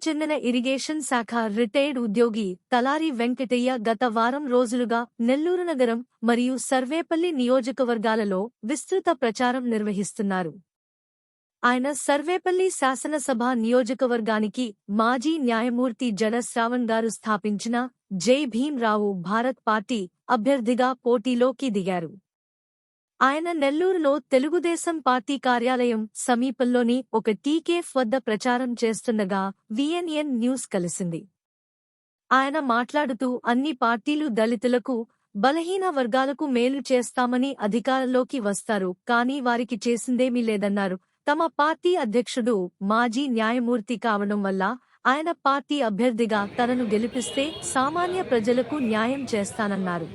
చెందిన ఇరిగేషన్ శాఖ రిటైర్డ్ ఉద్యోగి తలారి వెంకటయ్య గత వారం రోజులుగా నెల్లూరు నగరం మరియు సర్వేపల్లి నియోజకవర్గాలలో విస్తృత ప్రచారం నిర్వహిస్తున్నారు. ఆయన సర్వేపల్లి శాసనసభ నియోజకవర్గానికి మాజీ న్యాయమూర్తి జడ శ్రావణ్ గారు స్థాపించిన జై భీమ్ రావు భారత్ పార్టీ అభ్యర్థిగా పోటీలోకి దిగారు. ఆయన నెల్లూరులో తెలుగుదేశం పార్టీ కార్యాలయం సమీపంలోని ఒక టీకేఫ్ వద్ద ప్రచారం చేస్తుండగా విఎన్ఎన్ న్యూస్ కలిసింది. ఆయన మాట్లాడుతూ అన్ని పార్టీలు దళితులకు, బలహీన వర్గాలకు మేలు చేస్తామని అధికారంలోకి వస్తారు, కానీ వారికి చేసిందేమీ లేదన్నారు. తమ పార్టీ అధ్యక్షుడు మాజీ న్యాయమూర్తి కావడం వల్ల ఆయన పార్టీ అభ్యర్థిగా తనను గెలిపిస్తే సామాన్య ప్రజలకు న్యాయం చేస్తానన్నారు.